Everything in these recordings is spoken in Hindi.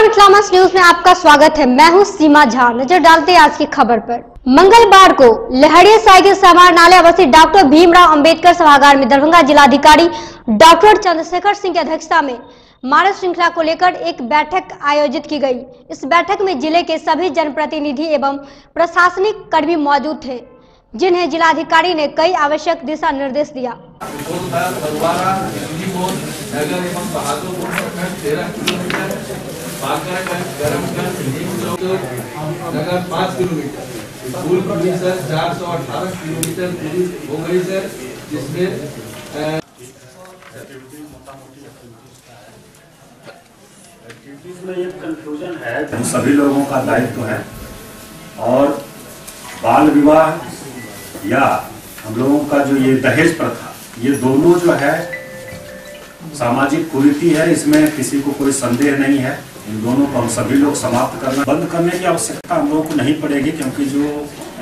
फ्लामस न्यूज में आपका स्वागत है। मैं हूं सीमा झा। नजर डालते हैं आज की खबर पर। मंगलवार को लहरिया साइकिल समाहरणालय अवस्थित डॉक्टर भीमराव अंबेडकर सभागार में दरभंगा जिलाधिकारी डॉक्टर चंद्रशेखर सिंह की अध्यक्षता में मानव श्रृंखला को लेकर एक बैठक आयोजित की गई। इस बैठक में जिले के सभी जनप्रतिनिधि एवं प्रशासनिक कर्मी मौजूद थे, जिन्हें जिलाधिकारी ने कई आवश्यक दिशा निर्देश दिया। नगर 5 किलोमीटर कुल दूरी सर 418 किलोमीटर दूरी हो गई सर, जिसमें ये कंफ्यूजन है। हम सभी लोगों का दायित्व है और बाल विवाह या हम लोगों का जो ये दहेज प्रथा, ये दोनों जो है सामाजिक कुरीति है। इसमें किसी को कोई संदेह नहीं है। इन दोनों को हम सभी लोग समाप्त करना, बंद करने की आवश्यकता हम लोगों को नहीं पड़ेगी, क्योंकि जो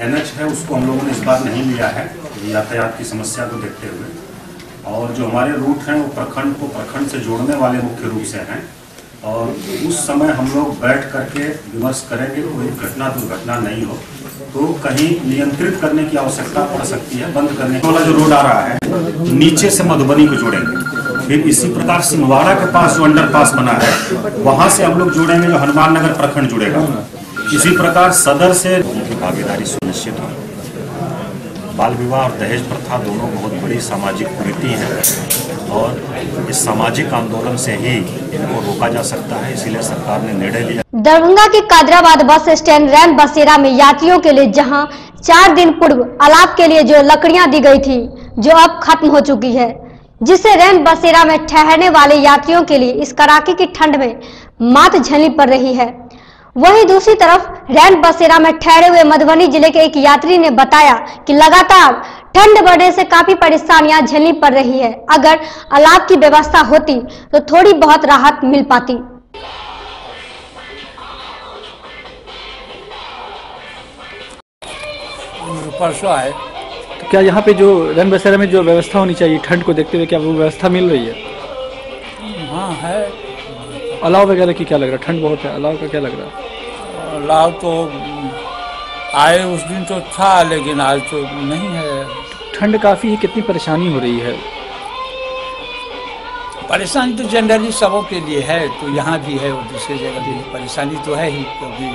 NH है उसको हम लोगों ने इस बार नहीं लिया है यातायात की समस्या को देखते हुए। और जो हमारे रूट हैं वो प्रखंड को प्रखंड से जोड़ने वाले मुख्य रूप से हैं और उस समय हम लोग बैठ करके विमर्श करेंगे। कोई घटना दुर्घटना नहीं हो तो कहीं नियंत्रित करने की आवश्यकता पड़ सकती है। बंद करने वाला जो रोड आ रहा है नीचे से मधुबनी को जोड़ेंगे, फिर इसी प्रकार सिंहवाड़ा के पास जो अंडरपास बना है वहां से हम लोग जुड़ेंगे, जो हनुमान नगर प्रखंड जुड़ेगा। इसी प्रकार सदर से भागीदारी सुनिश्चित हो। बाल विवाह और दहेज प्रथा दोनों बहुत बड़ी सामाजिक कुरीति है और इस सामाजिक आंदोलन से ही इनको रोका जा सकता है, इसीलिए सरकार ने निर्णय लिया। दरभंगा के कादराबाद बस स्टैंड रैन बसेरा में यात्रियों के लिए जहां 4 दिन पूर्व अलाव के लिए जो लकड़ियां दी गई थी, जो अब खत्म हो चुकी है, जिससे रैन बसेरा में ठहरने वाले यात्रियों के लिए इस कड़ाके की ठंड में मात झेलनी पड़ रही है। वहीं दूसरी तरफ रैन बसेरा में ठहरे हुए मधुबनी जिले के एक यात्री ने बताया कि लगातार ठंड बढ़ने से काफी परेशानियां झेलनी पड़ रही है। अगर अलाव की व्यवस्था होती तो थोड़ी बहुत राहत मिल पाती। परसों आए तो क्या यहाँ पे जो रैन बसेरा में जो व्यवस्था होनी चाहिए ठंड को देखते हुए, क्या वो व्यवस्था मिल रही है? हाँ है। अलाव वगैरह की क्या लग रहा है? ठंड बहुत है, अलाव का क्या लग रहा है? अलाव तो आए उस दिन तो था, लेकिन आज तो नहीं है। ठंड काफ़ी है, कितनी परेशानी हो रही है? परेशानी तो जनरली सबों के लिए है, तो यहाँ भी है और दूसरी जगह भी परेशानी तो है ही, क्योंकि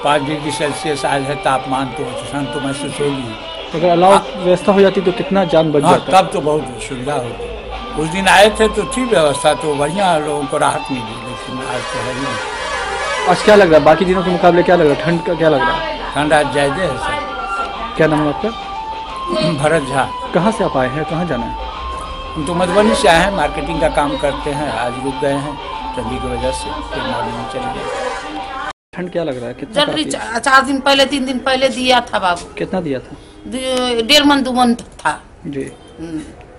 5 डिग्री सेल्सियस आज है तापमान, तो ठंड तो महसूस होगी। अगर अलाव व्यवस्था हो जाती तो कितना जान बच जाता? तब तो बहुत सुविधा होती। उस दिन आए थे तो थी व्यवस्था, तो बढ़िया लोगों को राहत मिली, लेकिन आज तो है ही। आज क्या लग रहा है बाकी दिनों के मुकाबले? क्या लग रहा है ठंड का? क्या लग रहा है? ठंड आज ज्यादा है सर। क्या नाम है आपका? भरत झा। कहाँ से आप आए हैं, कहाँ जाना है? हम तो मधुबनी से आए हैं, मार्केटिंग का काम करते हैं। आज रुक गए हैं ठंडी की वजह से, फिर मॉर्निंग में चले गए। ठंड क्या लग रहा है? कितना? 4 दिन पहले 3 दिन पहले दिया था बाबू। कितना दिया था? 1.5 मन 2 मन था जी।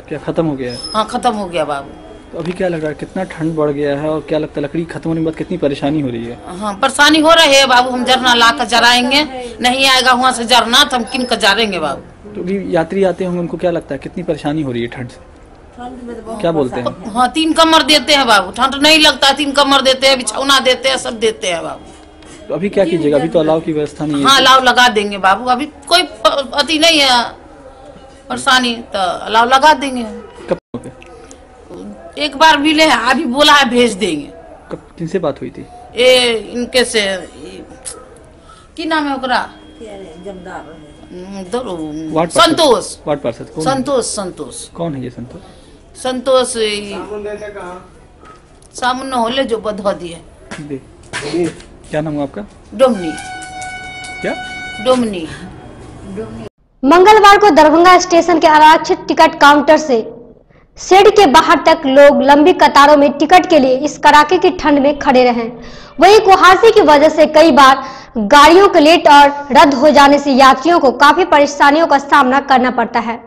क्या खत्म हो गया है? हाँ खत्म हो गया बाबू। तो अभी क्या लग रहा है, कितना ठंड बढ़ गया है और क्या लगता है लकड़ी खत्म होने के बाद कितनी परेशानी हो रही है? हाँ परेशानी हो रही है बाबू। हम जरना ला कर जराएंगे, नहीं आएगा वहाँ से जरना तो हम किन कर जरेंगे बाबू। तो अभी यात्री आते होंगे, उनको क्या लगता है कितनी परेशानी हो रही है ठंड से? क्या बोलते हैं? हाँ 3 कमर देते हैं बाबू। ठंड नहीं लगता, 3 कमर देते हैं, बिछौना देते हैं, सब देते हैं बाबू। तो अभी क्या कीजिएगा? अभी तो अलाव की व्यवस्था नहीं है। हाँ अलाव लगा देंगे बाबू। अभी कोई अति नहीं है परेशानी, तो अलाव लगा देंगे। कब? एक बार मिले हैं, अभी बोला है भेज देंगे। कब? किनसे बात हुई थी? इनके से की नाम है ओकरा? संतोष। वार्ड पार्षद कौन? संतोष। कौन है ये संतोष? संतोष सामने होले जो बधा दिए। क्या नाम है आपका? डोमनी। क्या? डोमनी। मंगलवार को दरभंगा स्टेशन के आरक्षित टिकट काउंटर से शेड के बाहर तक लोग लंबी कतारों में टिकट के लिए इस कड़ाके की ठंड में खड़े रहे। वहीं कुहासे की वजह से कई बार गाड़ियों के लेट और रद्द हो जाने से यात्रियों को काफी परेशानियों का सामना करना पड़ता है।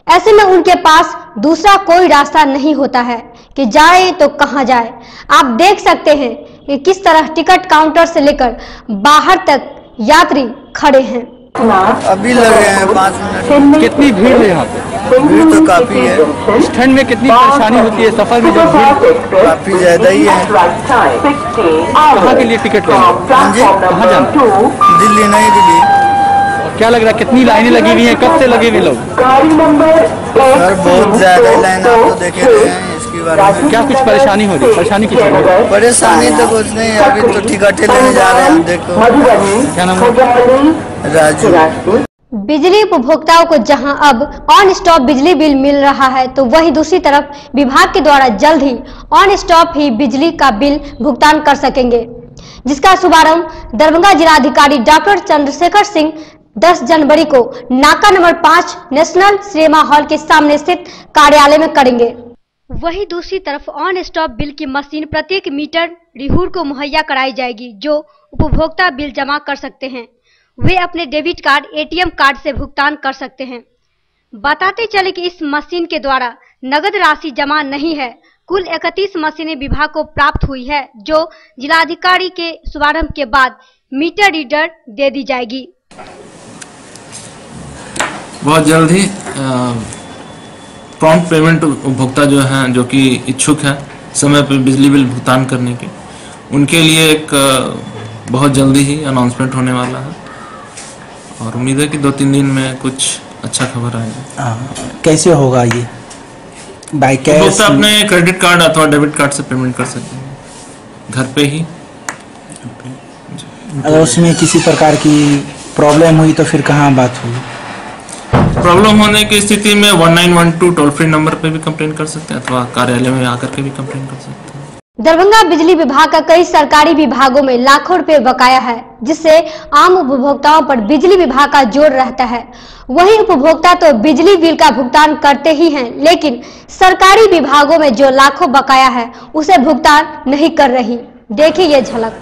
ऐसे में उनके पास दूसरा कोई रास्ता नहीं होता है कि जाए तो कहां जाए। आप देख सकते हैं कि किस तरह टिकट काउंटर से लेकर बाहर तक यात्री खड़े हैं। अभी लगे हैं 5 मिनट। कितनी भीड़ है यहाँ पे? भीड़ तो काफी है। इस ठंड में कितनी परेशानी होती है सफर में? जब भीड़ काफी ज्यादा ही है। कहाँ के लिए टिकट लेना? हाँ जी, कहाँ जाना? दिल्ली नहीं दिल्ली। और क्या लग रहा है कितनी लाइनें लगी हुई हैं? कब से लगे हुए लोग? सर बहुत ज्यादा ही लाइन आप तो देखे रहे हैं इसके बारे में। क्या कुछ परेशानी हो रही है? परेशानी किस चीज़ है? परेशानी तो कुछ नहीं, अभी तो टिकटें लेने जा रहे हैं। देखो क्या नाम है? राजू। बिजली उपभोक्ताओं को जहां अब ऑन स्टॉप बिजली बिल मिल रहा है, तो वहीं दूसरी तरफ विभाग के द्वारा जल्द ही ऑन स्टॉप ही बिजली का बिल भुगतान कर सकेंगे, जिसका शुभारंभ दरभंगा जिलाधिकारी डॉक्टर चंद्रशेखर सिंह 10 जनवरी को नाका नंबर 5 नेशनल सिनेमा हॉल के सामने स्थित कार्यालय में करेंगे। वहीं दूसरी तरफ ऑन स्टॉप बिल की मशीन प्रत्येक मीटर रिहूर को मुहैया कराई जाएगी, जो उपभोक्ता बिल जमा कर सकते हैं। वे अपने डेबिट कार्ड, एटीएम कार्ड से भुगतान कर सकते हैं। बताते चले कि इस मशीन के द्वारा नगद राशि जमा नहीं है। कुल 31 मशीनें विभाग को प्राप्त हुई है, जो जिलाधिकारी के शुभारंभ के बाद मीटर रीडर दे दी जाएगी। बहुत जल्द ही प्रॉम्प्ट पेमेंट उपभोक्ता जो हैं, जो कि इच्छुक हैं समय पर बिजली बिल भुगतान करने के, उनके लिए एक बहुत जल्दी ही अनाउंसमेंट होने वाला है और उम्मीद है कि 2-3 दिन में कुछ अच्छा खबर आएगा। कैसे होगा ये? By cash? उपभोक्ता अपने क्रेडिट कार्ड अथवा डेबिट कार्ड से पेमेंट कर सकते हैं घर पे ही। अगर उसमें किसी प्रकार की प्रॉब्लम हुई तो फिर कहाँ बात हुई? प्रॉब्लम होने की स्थिति में 1912 टोल फ्री नंबर पे भी कंप्लेन कर सकते हैं अथवा कार्यालय में आकर के भी कंप्लेन कर सकते हैं। दरभंगा बिजली विभाग का कई सरकारी विभागों में लाखों रुपए बकाया है, जिससे आम उपभोक्ताओं पर बिजली विभाग का जोर रहता है। वहीं उपभोक्ता तो बिजली बिल का भुगतान करते ही हैं, लेकिन सरकारी विभागों में जो लाखों बकाया है उसे भुगतान नहीं कर रही। देखिए ये झलक।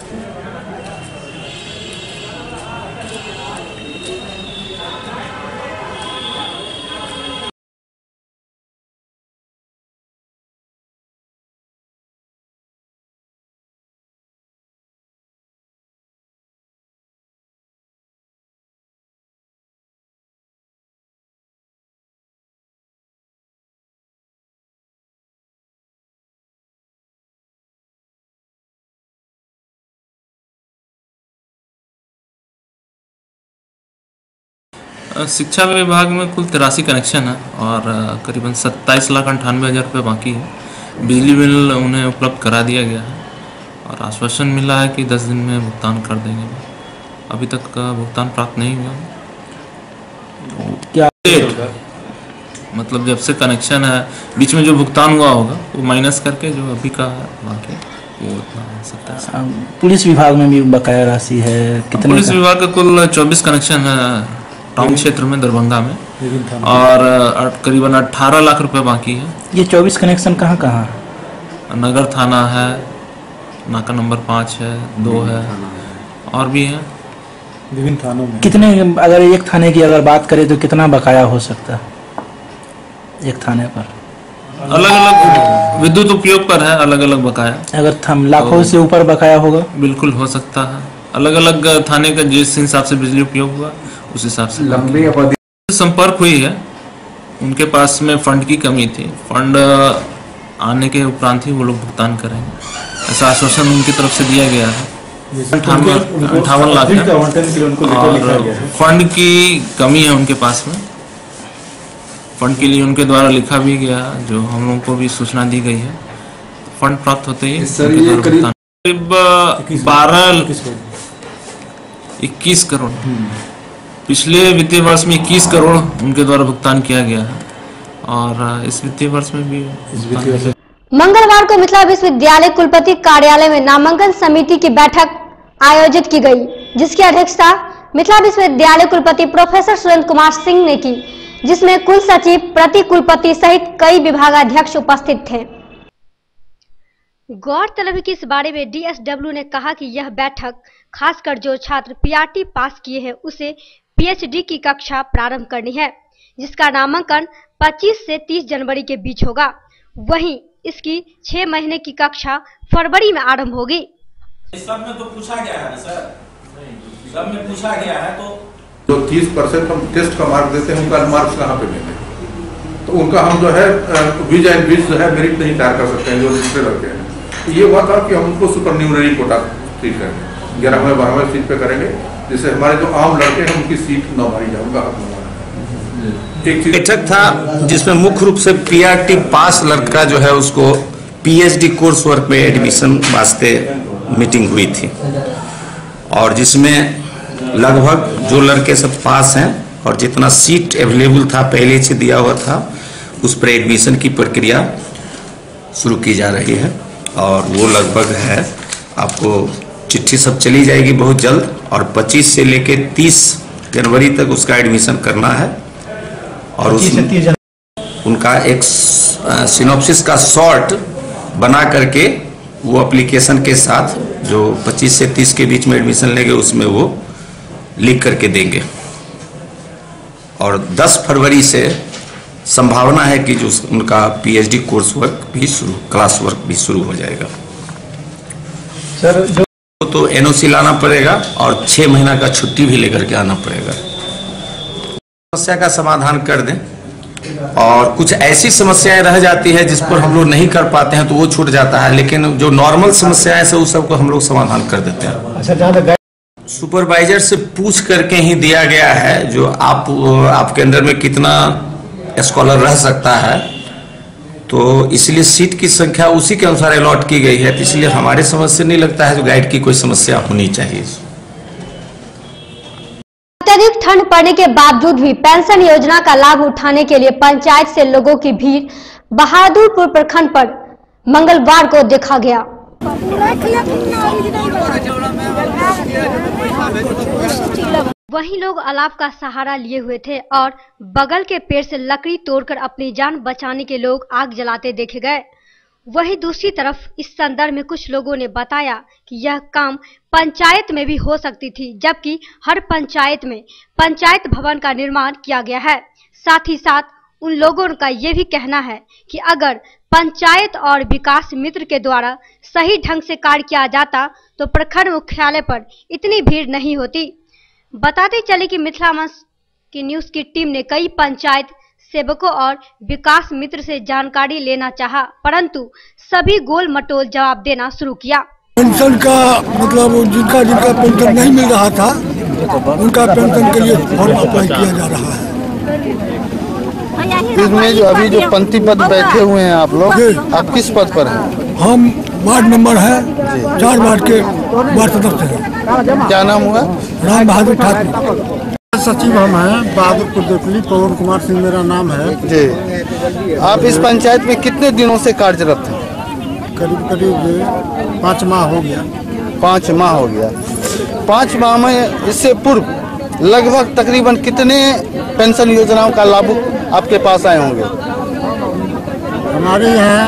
शिक्षा विभाग में कुल 83 कनेक्शन है और करीबन 27,98,000 रुपये बाकी है। बिजली बिल उन्हें उपलब्ध करा दिया गया है और आश्वासन मिला है कि 10 दिन में भुगतान कर देंगे। अभी तक का भुगतान प्राप्त नहीं हुआ। क्या मतलब जब से कनेक्शन है बीच में जो भुगतान हुआ होगा वो माइनस करके जो अभी का है बाकी वो उतना हो सकता है। पुलिस विभाग में भी बकाया राशि है कितने? पुलिस विभाग का कुल 24 कनेक्शन है टाउन क्षेत्र में दरभंगा में और करीबन 18 लाख रुपए बाकी है। ये 24 कनेक्शन कहाँ कहाँ? नगर थाना है, नाका नंबर 5 है, 2 है और भी है विभिन्न थानों में। कितने, अगर एक थाने की अगर बात करें तो कितना बकाया हो सकता है एक थाने पर? अलग अलग विद्युत उपयोग पर है अलग अलग बकाया। अगर लाखों से ऊपर बकाया होगा? बिल्कुल हो सकता है। अलग अलग थाने का जिस हिसाब से बिजली उपयोग हुआ उस हिसाब से लंबी अवधि संपर्क हुई है। उनके पास में फंड की कमी थी, फंड आने के उपरांत ही वो लोग भुगतान करेंगे, ऐसा आश्वासन उनकी तरफ से दिया गया है। 58 लाख है और फंड की कमी है उनके पास में। फंड के लिए उनके द्वारा लिखा भी गया, जो हम लोगों को भी सूचना दी गई है। फंड प्राप्त होते ही करीब 21 करोड़ पिछले वित्तीय वर्ष में 21 करोड़ उनके द्वारा भुगतान किया गया है और इस वित्तीय वर्ष में भी। मंगलवार को मिथिला विश्वविद्यालय कुलपति कार्यालय में नामांकन समिति की बैठक आयोजित की गई, जिसकी अध्यक्षता मिथिला विश्वविद्यालय कुलपति प्रोफेसर सुरेंद्र कुमार सिंह ने की, जिसमें कुल सचिव, प्रति कुलपति सहित कई विभागाध्यक्ष उपस्थित थे। गौरतलब है कि इस बारे में डीएसडब्ल्यू ने कहा कि यह बैठक खासकर जो छात्र पीआरटी पास किए हैं उसे पीएचडी की कक्षा प्रारंभ करनी है, जिसका नामांकन 25 से 30 जनवरी के बीच होगा। वहीं इसकी 6 महीने की कक्षा फरवरी में आरंभ होगी। सब में तो पूछा गया है ना सर, सब में पूछा गया है तो 30% हम टेस्ट का मार्क देते हैं, उनका मार्क्स कहाँ पे मिलेगा? तो उनका हम जो है विज एंड विज जो है मेरिट नहीं तैयार कर सकते हैं जो दूसरे लड़के हैं। तो ये हुआ था कि हम उनको सुपर न्यूमरी कोटा ट्रीट करेंगे, 11वें 12वें सीट पे करेंगे, जिससे हमारे जो आम लड़के हैं उनकी सीट न मारी जाए, उनका हक न मारा। एक बैठक था जिसमें मुख्य रूप से पीआरटी पास लड़का जो है उसको पीएचडी कोर्स वर्क में एडमिशन वास्ते मीटिंग हुई थी, और जिसमें लगभग जो लड़के सब पास हैं और जितना सीट अवेलेबल था पहले से दिया हुआ था उस पर एडमिशन की प्रक्रिया शुरू की जा रही है। और वो लगभग है, आपको चिट्ठी सब चली जाएगी बहुत जल्द, और 25 से लेके 30 जनवरी तक उसका एडमिशन करना है। और उनका एक सिनॉप्सिस का शॉर्ट बना करके वो एप्लीकेशन के साथ जो 25 से 30 के बीच में एडमिशन लेंगे उसमें वो लिख करके देंगे। और 10 फरवरी से संभावना है कि जो उनका पीएचडी कोर्स वर्क भी शुरू, क्लास वर्क भी शुरू हो जाएगा। सर जो तो एनओसी लाना पड़ेगा और 6 महीना का छुट्टी भी लेकर के आना पड़ेगा। समस्या का समाधान कर दें, और कुछ ऐसी समस्याएं रह जाती है जिस पर हम लोग नहीं कर पाते हैं तो वो छूट जाता है, लेकिन जो नॉर्मल समस्याएं से उस सबको हम लोग समाधान कर देते हैं। सुपरवाइजर से पूछ करके ही दिया गया है जो आपके अंदर में कितना स्कॉलर रह सकता है, तो इसलिए सीट की संख्या उसी के अनुसार अलॉट की गई है। तो इसलिए हमारे समझ से नहीं लगता है जो गाइड की कोई समस्या होनी चाहिए। अत्यधिक ठंड पड़ने के बावजूद भी पेंशन योजना का लाभ उठाने के लिए पंचायत से लोगों की भीड़ बहादुरपुर प्रखंड पर मंगलवार को देखा गया। वहीं लोग अलाव का सहारा लिए हुए थे और बगल के पेड़ से लकड़ी तोड़कर अपनी जान बचाने के लोग आग जलाते देखे गए। वहीं दूसरी तरफ इस संदर्भ में कुछ लोगों ने बताया कि यह काम पंचायत में भी हो सकती थी, जबकि हर पंचायत में पंचायत भवन का निर्माण किया गया है। साथ ही साथ उन लोगों का ये भी कहना है कि अगर पंचायत और विकास मित्र के द्वारा सही ढंग से कार्य किया जाता तो प्रखंड मुख्यालय पर इतनी भीड़ नहीं होती। बताते चले कि मिथिला मंच की न्यूज की टीम ने कई पंचायत सेवकों और विकास मित्र से जानकारी लेना चाहा, परंतु सभी गोल मटोल जवाब देना शुरू किया। पेंशन का मतलब जिनका पेंशन नहीं मिल रहा था उनका पेंशन के लिए फॉर्म अप्लाई किया जा रहा है। इसमें जो अभी जो पंक्ति पद बैठे हुए हैं आप लोग, आप किस पद पर हैं? हम वार्ड नंबर है 4 वार्ड के वार्ड सदस्य हैं। क्या नाम हुआ? राम बहादुर ठाकुर। सचिव हम हैं बहादुरपुर देवली, पवन कुमार सिंह मेरा नाम है जी। आप इस पंचायत में कितने दिनों से कार्यरत हैं? करीब 5 माह हो गया। 5 माह हो गया। 5 माह में इससे पूर्व लगभग तकरीबन कितने पेंशन योजनाओं का लाभ आपके पास आए होंगे? हमारे यहाँ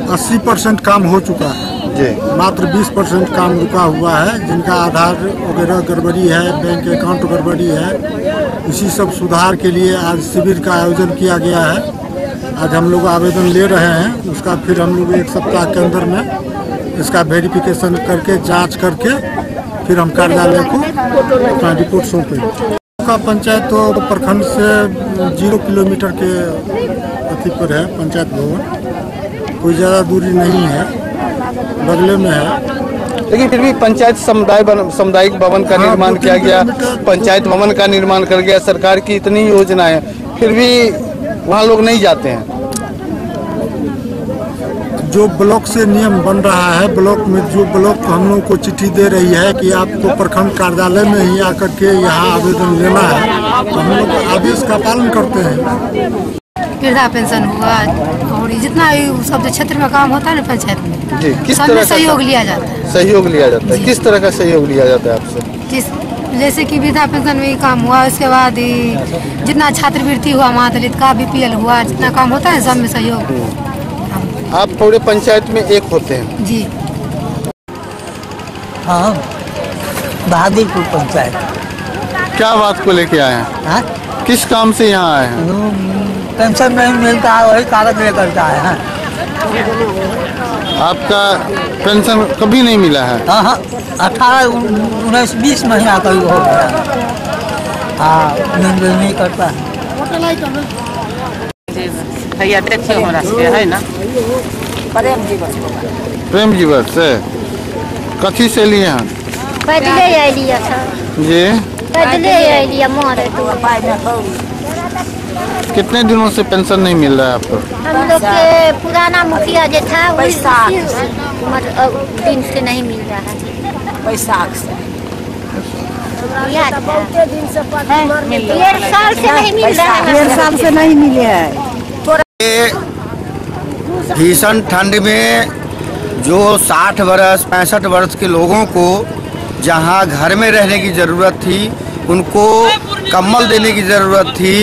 80% काम हो चुका है जी, मात्र 20% काम रुका हुआ है। जिनका आधार वगैरह गड़बड़ी है, बैंक अकाउंट गड़बड़ी है, इसी सब सुधार के लिए आज शिविर का आयोजन किया गया है। आज हम लोग आवेदन ले रहे हैं, उसका फिर हम लोग 1 सप्ताह के अंदर में इसका वेरिफिकेशन करके जांच करके फिर हम कार्यालय को अपना रिपोर्ट सौंपेंगे। का पंचायत तो प्रखंड से 0 किलोमीटर के अति पर है पंचायत भवन, कोई ज़्यादा दूरी नहीं है, बगले में है। लेकिन फिर भी पंचायत सामुदायिक भवन का निर्माण किया गया, पंचायत भवन का निर्माण कर गया, सरकार की इतनी योजनाएं, फिर भी वहाँ लोग नहीं जाते हैं। जो ब्लॉक से नियम बन रहा है, ब्लॉक में जो ब्लॉक हम लोग को चिट्ठी दे रही है कि आपको प्रखंड कार्यालय में ही आकर के यहाँ आवेदन लेना है, तो हम लोग आदेश का पालन करते हैं। वृद्धा पेंशन हुआ और जितना सब क्षेत्र में काम होता है ना पंचायत में जी, किस तरह सहयोग लिया जाता है? सहयोग लिया जाता है, किस तरह का सहयोग लिया जाता है आपसे? जैसे कि वृद्धा पेंशन में काम हुआ, उसके बाद जितना छात्रवृत्ति हुआ, महादलित का बीपीएल हुआ, जितना काम होता है सब में सहयोग। आप पूरे पंचायत में एक होते हैं जी? हाँ, बहादुरपुर पंचायत। क्या बात को लेके आए हैं? हाँ? किस काम से यहाँ आए हैं? पेंशन नहीं मिलता है, वही कागज लेकर के आए हैं। आपका पेंशन कभी नहीं मिला है? हाँ, 18, 19, 20 महीना करीब हो गया। हाँ, नहीं करता है। जी भैया देखियो हमरा से है ना प्रेम जीवन से कथी से लिए हैं? पैदले आइलिया सर जी पैदले आइलिया मोरे तो कितने दिनों से पेंशन नहीं मिल रहा है आपको? हम लोग के पुराना मुखिया जो था दिन से नहीं मिल रहा है। बैसाख से दिन से 1.5 साल से नहीं मिल रहा है। 1.5 साल से नहीं मिले है। भीषण ठंड में जो 60 वर्ष 65 वर्ष के लोगों को जहां घर में रहने की ज़रूरत थी, उनको कंबल देने की ज़रूरत थी,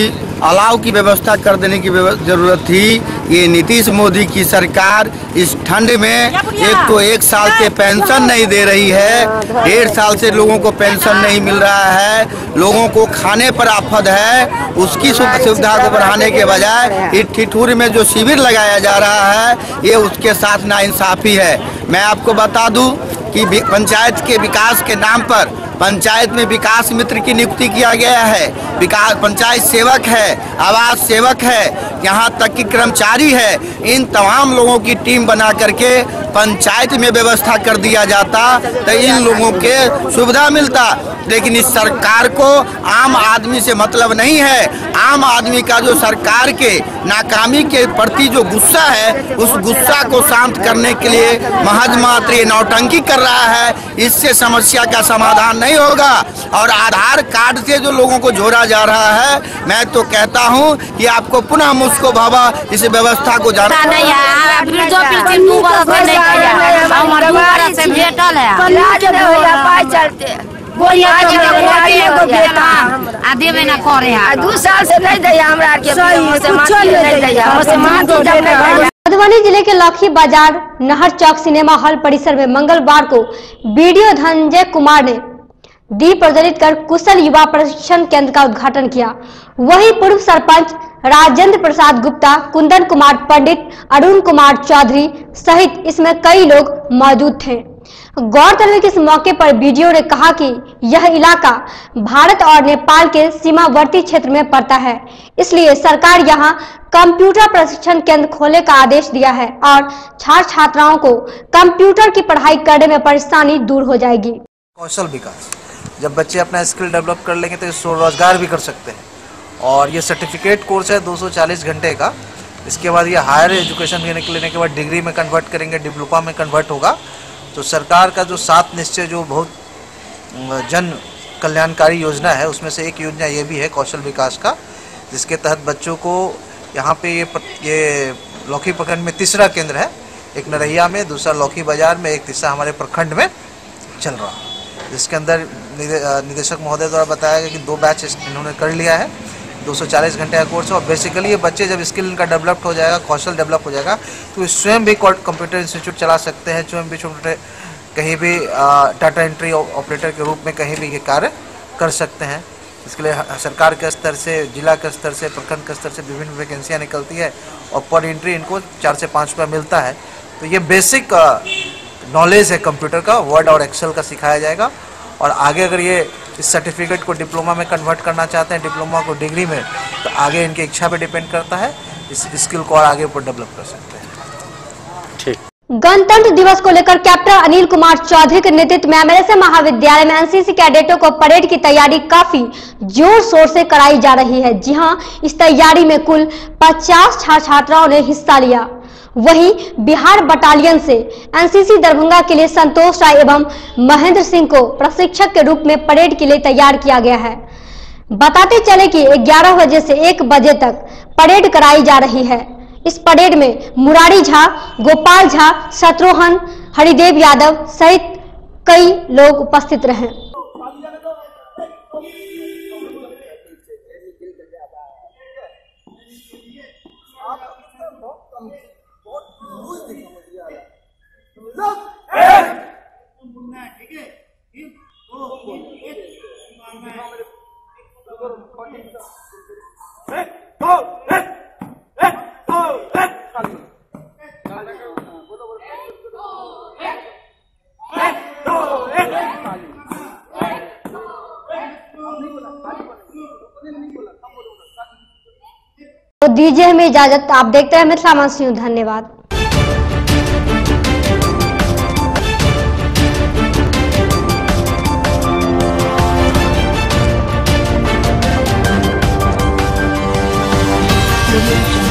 अलाव की व्यवस्था कर देने की ज़रूरत थी। ये नीतीश मोदी की सरकार इस ठंड में एक तो 1 साल से पेंशन नहीं दे रही है, 1.5 साल से लोगों को पेंशन नहीं मिल रहा है, लोगों को खाने पर आफत है। उसकी सुविधा को बढ़ाने के बजाय इस ठिठुर में जो शिविर लगाया जा रहा है, ये उसके साथ नाइंसाफ़ी है। मैं आपको बता दूं कि पंचायत के विकास के नाम पर पंचायत में विकास मित्र की नियुक्ति किया गया है, विकास पंचायत सेवक है, आवास सेवक है, यहाँ तक कि कर्मचारी है। इन तमाम लोगों की टीम बना करके पंचायत में व्यवस्था कर दिया जाता तो इन लोगों के सुविधा मिलता। लेकिन इस सरकार को आम आदमी से मतलब नहीं है। आम आदमी का जो सरकार के नाकामी के प्रति जो गुस्सा है, उस गुस्सा को शांत करने के लिए महज मात्र ये नौटंकी कर रहा है। इससे समस्या का समाधान नहीं होगा। और आधार कार्ड से जो लोगों को जोड़ा जा रहा है, मैं तो कहता हूं कि आपको पुनः मुझको भावा इस व्यवस्था को जाना नहीं है। मधुबनी जिले के लखी बाजार नहर चौक सिनेमा हॉल परिसर में मंगलवार को बीडीओ धनंजय कुमार ने दीप प्रज्वलित कर कुशल युवा प्रशिक्षण केंद्र का उद्घाटन किया। वहीं पूर्व सरपंच राजेंद्र प्रसाद गुप्ता, कुंदन कुमार पंडित, अरुण कुमार चौधरी सहित इसमें कई लोग मौजूद थे। गौरतलब है कि इस मौके पर बीडीओ ने कहा कि यह इलाका भारत और नेपाल के सीमावर्ती क्षेत्र में पड़ता है, इसलिए सरकार यहां कंप्यूटर प्रशिक्षण केंद्र खोलने का आदेश दिया है और छात्र छात्राओं को कंप्यूटर की पढ़ाई करने में परेशानी दूर हो जाएगी। कौशल विकास, जब बच्चे अपना स्किल डेवलप कर लेंगे तो स्वरोजगार भी कर सकते हैं। और ये सर्टिफिकेट कोर्स है 240 घंटे का। इसके बाद ये हायर एजुकेशन लेने के बाद डिग्री में कन्वर्ट करेंगे, डिप्लोमा में कन्वर्ट होगा। तो सरकार का जो 7 निश्चय जो बहुत जन कल्याणकारी योजना है, उसमें से एक योजना ये भी है कौशल विकास का, जिसके तहत बच्चों को यहाँ पे ये लौकी प्रखंड में 3रा केंद्र है, एक नरैया में, दूसरा लौकी बाजार में, एक तीसरा हमारे प्रखंड में चल रहा है। जिसके अंदर निदेशक महोदय द्वारा बताया गया कि 2 बैच इन्होंने कर लिया है। 240 घंटे का कोर्स है। और बेसिकली ये बच्चे जब स्किल इनका डेवलप हो जाएगा, कौशल डेवलप हो जाएगा, तो स्वयं भी कंप्यूटर इंस्टीट्यूट चला सकते हैं, स्वयं भी छोटे कहीं भी डाटा एंट्री ऑपरेटर के रूप में कहीं भी ये कार्य कर सकते हैं। इसके लिए सरकार के स्तर से, जिला के स्तर से, प्रखंड के स्तर से विभिन्न वैकेंसियाँ निकलती है और पर एंट्री इनको 4 से 5 रुपया मिलता है। तो ये बेसिक नॉलेज है कंप्यूटर का, वर्ड और एक्सेल का सिखाया जाएगा। और आगे अगर ये इस सर्टिफिकेट को डिप्लोमा में कन्वर्ट करना चाहते हैं, डिप्लोमा को डिग्री में, तो आगे इनकी इच्छा पे डिपेंड करता है, इस स्किल को और आगे ऊपर डेवलप कर सकते हैं। ठीक। गणतंत्र दिवस को लेकर कैप्टन अनिल कुमार चौधरी के नेतृत्व में एमएलएसए महाविद्यालय में एनसीसी कैडेटों को परेड की तैयारी काफी जोर शोर से कराई जा रही है। जी हां, इस तैयारी में कुल 50 छात्र छात्राओं ने हिस्सा लिया। वहीं बिहार बटालियन से एनसीसी दरभंगा के लिए संतोष राय एवं महेंद्र सिंह को प्रशिक्षक के रूप में परेड के लिए तैयार किया गया है। बताते चले कि 11 बजे से 1 बजे तक परेड कराई जा रही है। इस परेड में मुरारी झा, गोपाल झा, शत्रुघ्न, हरिदेव यादव सहित कई लोग उपस्थित रहे। दीजिए हमें इजाजत। आप देखते हैं मिथिला मंच न्यूज़। धन्यवाद। Thank you.